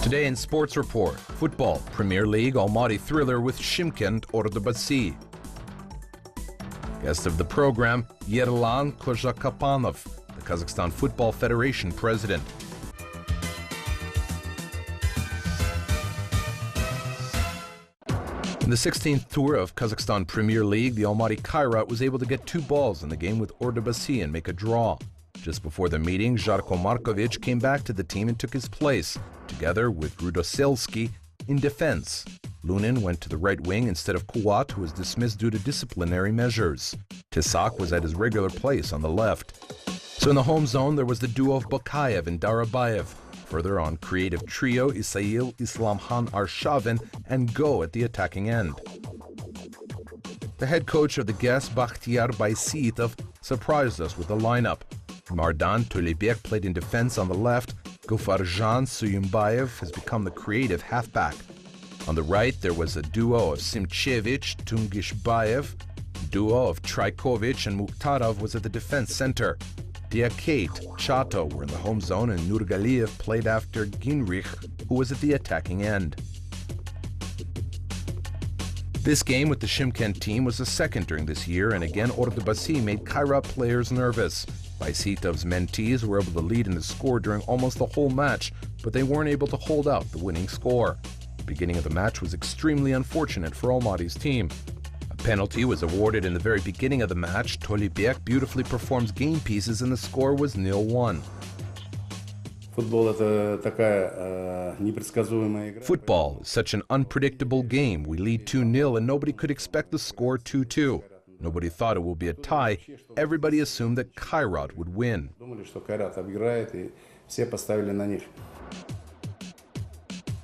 Today in Sports Report, football, Premier League Almaty thriller with Shymkent Ordubadsi. Guest of the program, Yerlan Kozhakapanov, the Kazakhstan Football Federation president. In the 16th tour of Kazakhstan Premier League, the Almaty Kairat was able to get 2 balls in the game with Ordubadsi and make a draw. Just before the meeting, Žarko Markovic came back to the team and took his place, together with Rudoselski, in defense. Lunin went to the right wing instead of Kuat, who was dismissed due to disciplinary measures. Tisak was at his regular place on the left. So in the home zone, there was the duo of Bokayev and Darabayev. Further on, creative trio Isail, Islamkhan Arshavin, and Go at the attacking end. The head coach of the guests, Bakhtiar Baysitov, surprised us with the lineup. Mardan Jibek played in defense on the left. Gofarjan Suyumbayev has become the creative halfback. On the right, there was a duo of Simchevich, Tungishbayev. Duo of Trajkovic and Mukhtarov was at the defense center. Diakate, Chato were in the home zone, and Nurgaliev played after Ginrich, who was at the attacking end. This game with the Shymkent team was the second during this year, and again Ordubadsi made Kairat players nervous. Baysitov's mentees were able to lead in the score during almost the whole match, but they weren't able to hold out the winning score. The beginning of the match was extremely unfortunate for Almaty's team. A penalty was awarded in the very beginning of the match. Jibek beautifully performs game pieces and the score was 0-1. Football is such an unpredictable game. We lead 2-0 and nobody could expect the score 2-2. Nobody thought it would be a tie. Everybody assumed that Kairat would win.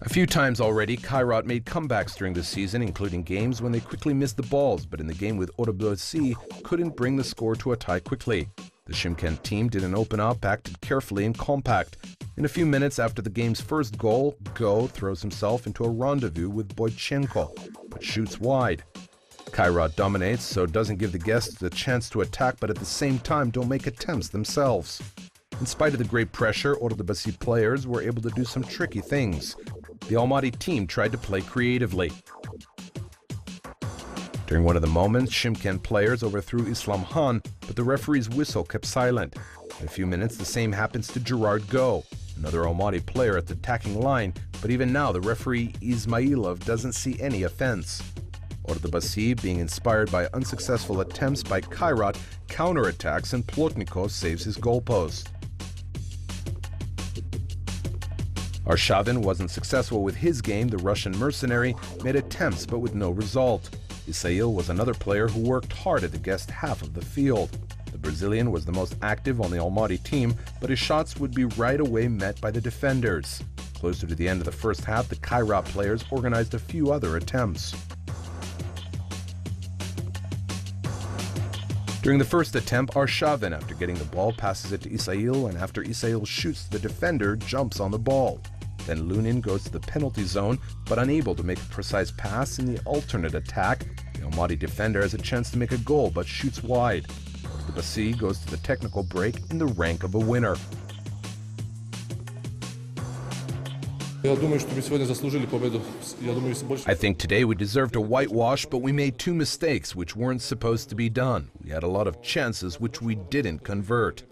A few times already, Kairat made comebacks during the season, including games when they quickly missed the balls, but in the game with Ordubadsi, couldn't bring the score to a tie quickly. The Shymkent team didn't open up, acted carefully and compact. In a few minutes after the game's first goal, Go throws himself into a rendezvous with Boychenko, but shoots wide. Kairat dominates, so doesn't give the guests the chance to attack, but at the same time don't make attempts themselves. In spite of the great pressure, Ordubadsi players were able to do some tricky things. The Almaty team tried to play creatively. During one of the moments, Shymkent players overthrew Islamkhan, but the referee's whistle kept silent. In a few minutes, the same happens to Gerard Go, another Almaty player at the attacking line, but even now the referee Ismailov doesn't see any offense. Ordubadsi, being inspired by unsuccessful attempts by Kairat, counterattacks and Plotnikov saves his goalpost. Arshavin wasn't successful with his game. The Russian mercenary made attempts but with no result. Isail was another player who worked hard at the guest half of the field. The Brazilian was the most active on the Almaty team, but his shots would be right away met by the defenders. Closer to the end of the first half, the Kairat players organized a few other attempts. During the first attempt, Arshavin, after getting the ball, passes it to Isail, and after Isail shoots, the defender jumps on the ball. Then Lunin goes to the penalty zone, but unable to make a precise pass in the alternate attack. The Almaty defender has a chance to make a goal, but shoots wide. Ordubadsi goes to the technical break in the rank of a winner. I think today we deserved a whitewash, but we made 2 mistakes which weren't supposed to be done. We had a lot of chances which we didn't convert.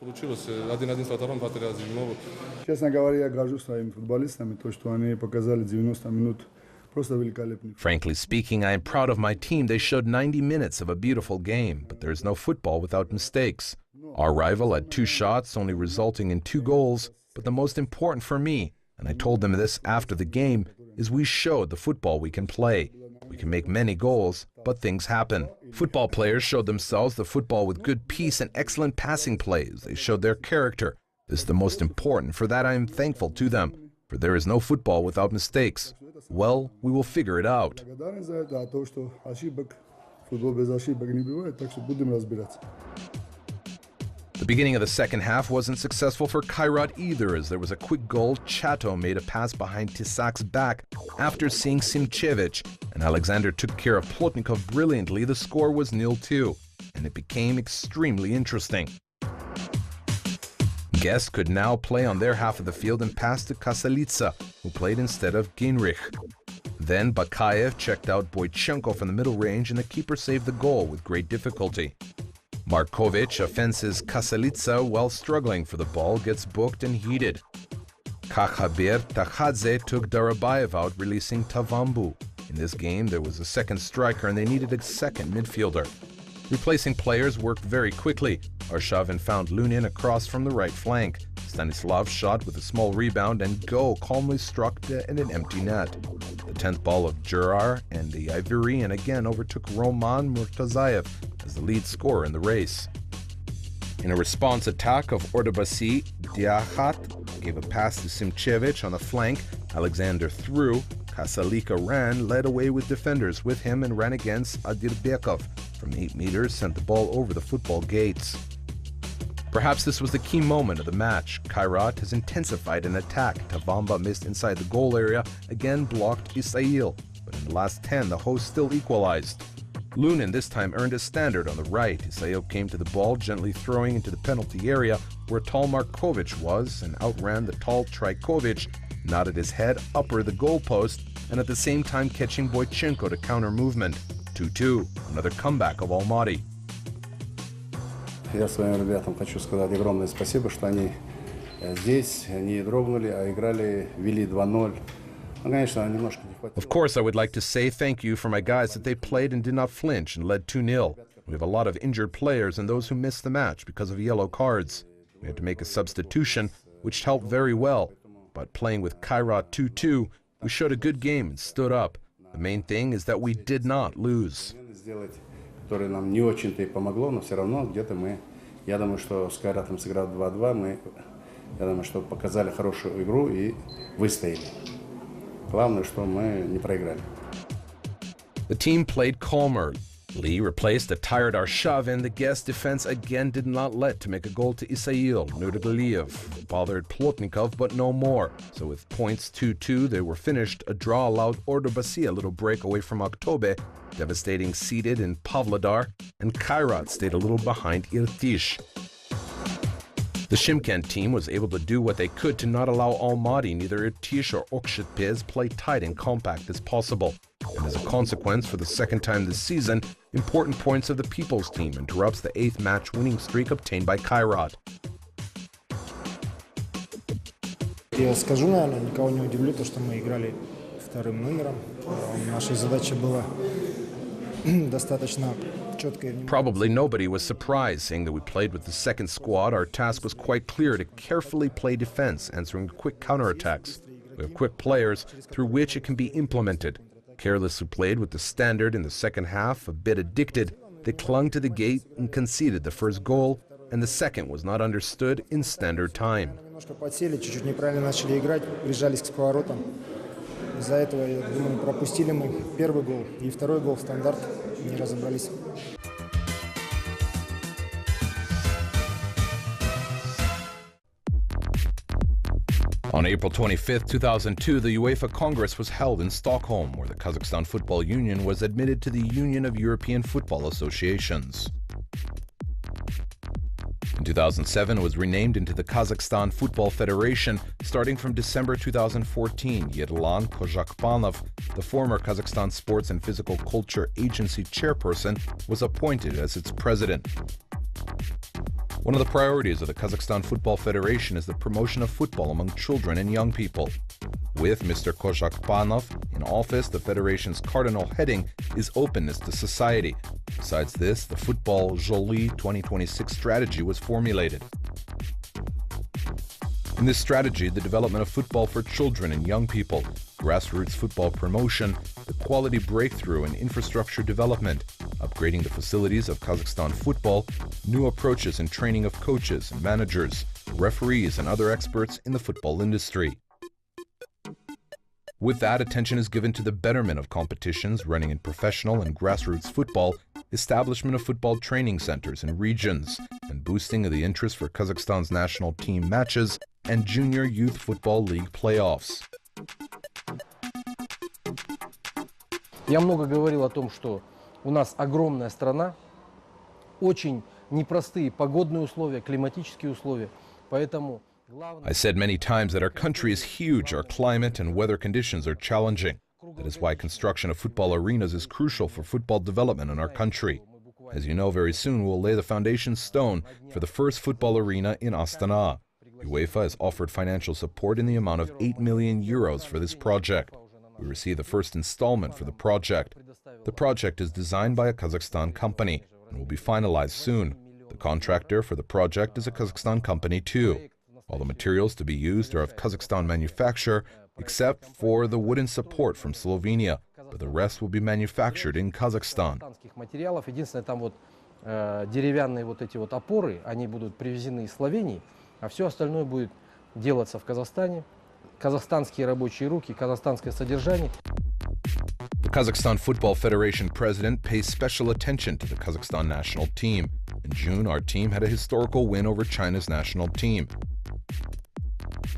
Frankly speaking, I am proud of my team. They showed 90 minutes of a beautiful game, but there is no football without mistakes. Our rival had 2 shots, only resulting in 2 goals, but the most important for me, and I told them this after the game, is we showed the football we can play. We can make many goals, but things happen. Football players showed themselves the football with good pace and excellent passing plays. They showed their character. This is the most important. For that I am thankful to them, for there is no football without mistakes. Well, we will figure it out. The beginning of the second half wasn't successful for Kairat either, as there was a quick goal. Chato made a pass behind Tisak's back after seeing Simchevich, and Alexander took care of Plotnikov brilliantly. The score was 0-2, and it became extremely interesting. guests could now play on their half of the field and pass to Kasalitsa, who played instead of Ginrich. Then Bakayev checked out Boychenko from the middle range and the keeper saved the goal with great difficulty. Markovic offenses Kasalitsa while struggling for the ball, gets booked and heated. Kakhabir Takhadze took Darabayev out, releasing Tavambu. In this game, there was a second striker and they needed a second midfielder. Replacing players worked very quickly. Arshavin found Lunin across from the right flank. Stanislav shot with a small rebound and Go calmly struck in an empty net. The 10th ball of Jurar and the Ivorian again overtook Roman Murtazayev as the lead scorer in the race. In a response attack of Ordubasi, Diakhat gave a pass to Simchevich on the flank. Alexander threw. Kasalika ran, led away with defenders with him and ran against Adirbekov. From 8 meters, sent the ball over the football gates. Perhaps this was the key moment of the match. Kairat has intensified an attack. Tavamba missed inside the goal area, again blocked Isail. But in the last 10, the hosts still equalized. Lunin this time earned a standard on the right. Isail came to the ball, gently throwing into the penalty area where tall Markovic was and outran the tall Trajkovic, nodded his head upper the goalpost, and at the same time catching Boychenko to counter movement. 2-2, another comeback of Almaty. Я своим ребятам хочу сказать огромное спасибо, что они здесь не дрогнули, а играли, вели 2-0. Конечно, немножко не хватило. Of course, I would like to say thank you for my guys that they played and did not flinch and led 2-0. We have a lot of injured players and those who missed the match because of yellow cards. We had to make a substitution, which helped very well. But playing with Kairat 2-2, we showed a good game and stood up. The main thing is that we did not lose. Которое нам не очень-то и помогло, но все равно где-то мы, я думаю, что с Кайратом сыграв 2-2, я думаю, что показали хорошую игру и выстояли. Главное, что мы не проиграли. The team played calmer. Lee replaced a tired Arshavin. The guest defense again did not let to make a goal to Isail. Nurgaliev bothered Plotnikov, but no more. So with points 2-2, they were finished. A draw allowed Ordubasi a little break away from Oktobe, devastating seeded in Pavlodar, and Kairat stayed a little behind Irtish. The Shymkent team was able to do what they could to not allow Almaty, neither Irtish or Okshetpez, play tight and compact as possible. And as a consequence, for the second time this season, important points of the People's team interrupts the 8th match winning streak obtained by Kairat. Я скажу, наверное, никого не удивлю, то, что мы играли вторым номером. Наша задача была достаточно четкая. Probably nobody was surprised, seeing that we played with the second squad. Our task was quite clear: to carefully play defense, answering quick counterattacks. We have quick players through which it can be implemented. Careless who played with the standard in the second half, a bit addicted, they clung to the gate and conceded the first goal, and the second was not understood in standard time. Немножко подсели, чуть-чуть неправильно начали играть, прижались к поворотам. Из-за этого, я думаю, пропустили мы первый гол и второй гол в стандарт, не разобрались. On April 25, 2002, the UEFA Congress was held in Stockholm, where the Kazakhstan Football Union was admitted to the Union of European Football Associations. In 2007, it was renamed into the Kazakhstan Football Federation. Starting from December 2014, Yerlan Kozhakpanov, the former Kazakhstan Sports and Physical Culture Agency chairperson, was appointed as its president. One of the priorities of the Kazakhstan Football Federation is the promotion of football among children and young people. With Mr. Kozhakpanov in office, the Federation's cardinal heading is openness to society. Besides this, the Football Joly 2026 strategy was formulated. In this strategy, the development of football for children and young people, grassroots football promotion, the quality breakthrough and infrastructure development, upgrading the facilities of Kazakhstan football, new approaches in training of coaches and managers, referees and other experts in the football industry. With that, attention is given to the betterment of competitions running in professional and grassroots football, establishment of football training centers in regions, and boosting of the interest for Kazakhstan's national team matches and Junior Youth Football League playoffs. Я много говорил о том, что у нас огромная страна, очень непростые погодные условия, климатические условия. Поэтому I said many times that our country is huge, our climate and weather conditions are challenging. That is why construction of football arenas is crucial for football development in our country. As you know, very soon we'll lay the foundation stone for the first football arena in Astana. UEFA has offered financial support in the amount of 8 million euros for this project. We received the first installment for the project. The project is designed by a Kazakhstan company and will be finalized soon. The contractor for the project is a Kazakhstan company too. All the materials to be used are of Kazakhstan manufacture, except for the wooden support from Slovenia, but the rest will be manufactured in Kazakhstan. материалов, единственное, там вот деревянные вот эти вот опоры, они будут привезены из Словении, а все остальное будет делаться в Казахстане. Казахстанские рабочие руки, казахстанское содержание. The Kazakhstan Football Federation president pays special attention to the Kazakhstan national team. In June, our team had a historical win over China's national team.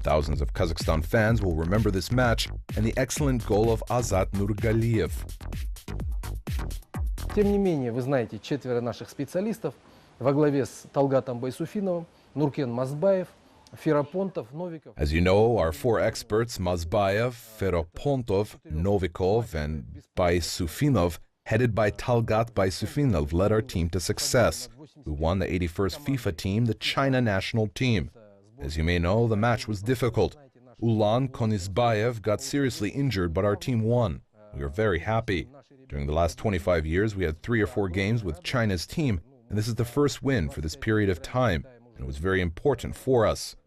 Thousands of Kazakhstan fans will remember this match and the excellent goal of Azat Nurgaliev. Тем не менее, вы знаете, 4 наших специалистов во главе с Талгатом Байсуфиновым, Нуркен Мазбаев, Ферапонтов, Новиков. As you know, our 4 experts, Mazbayev, Feropontov, Novikov, and Baisufinov, headed by Talgat Baisufinov, led our team to success. We won the 81st FIFA team, the China national team. As you may know, the match was difficult. Ulan Konisbayev got seriously injured, but our team won. We are very happy. During the last 25 years, we had 3 or 4 games with China's team, and this is the first win for this period of time, and it was very important for us.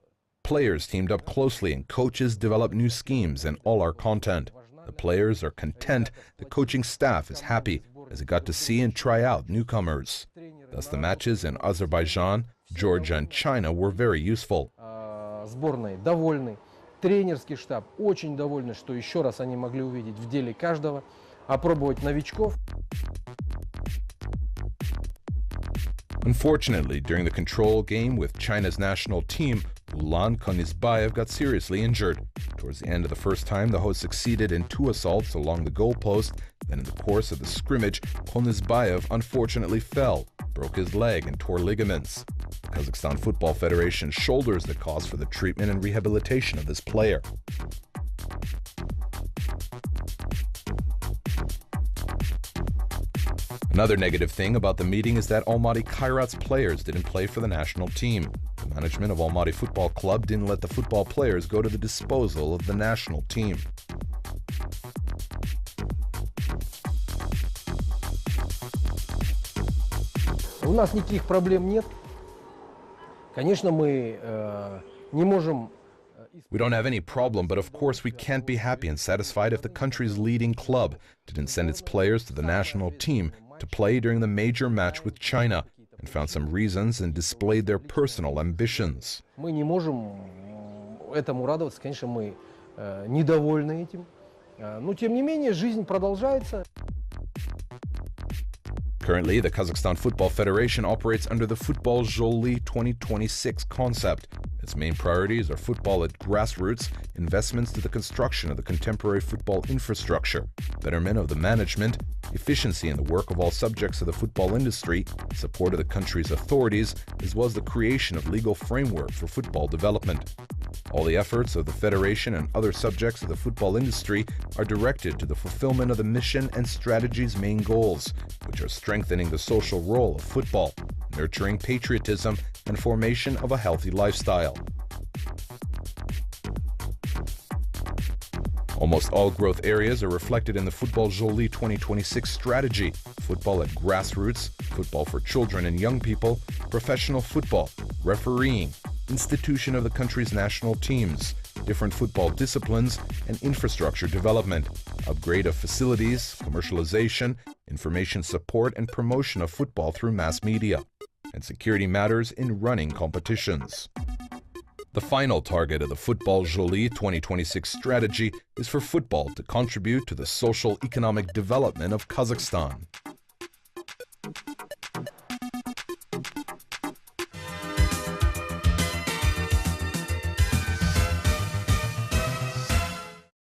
Players teamed up closely and coaches developed new schemes and all our content. The players are content, the coaching staff is happy as it got to see and try out newcomers. Thus the matches in Azerbaijan, Georgia and China were very useful. Сборной довольны, тренерский штаб очень довольны, что еще раз они могли увидеть в деле каждого, опробовать новичков. Unfortunately, during the control game with China's national team, Ulan Konisbayev got seriously injured. Towards the end of the first time, the hosts succeeded in 2 assaults along the goalpost. Then in the course of the scrimmage, Konisbayev unfortunately fell, broke his leg and tore ligaments. The Kazakhstan Football Federation shoulders the cost for the treatment and rehabilitation of this player. Another negative thing about the meeting is that Almaty Kairat's players didn't play for the national team. The management of Almaty Football Club didn't let the football players go to the disposal of the national team. У нас никаких проблем нет. Конечно, мы не можем. We don't have any problem, but of course we can't be happy and satisfied if the country's leading club didn't send its players to the national team to play during the major match with China and found some reasons and displayed their personal ambitions. Мы не можем этому радоваться, конечно, мы недовольны этим. Но тем не менее, жизнь продолжается. Currently, the Kazakhstan Football Federation operates under the Football Joly 2026 concept. Its main priorities are football at grassroots, investments to the construction of the contemporary football infrastructure, betterment of the management, efficiency in the work of all subjects of the football industry, support of the country's authorities, as well as the creation of legal framework for football development. All the efforts of the Federation and other subjects of the football industry are directed to the fulfillment of the mission and strategy's main goals, which are strengthening the social role of football, nurturing patriotism, and formation of a healthy lifestyle. Almost all growth areas are reflected in the Football Joly 2026 strategy: football at grassroots, football for children and young people, professional football, refereeing, institution of the country's national teams, different football disciplines, and infrastructure development, upgrade of facilities, commercialization, information support and promotion of football through mass media, and security matters in running competitions. The final target of the Football Joly 2026 strategy is for football to contribute to the social economic development of Kazakhstan.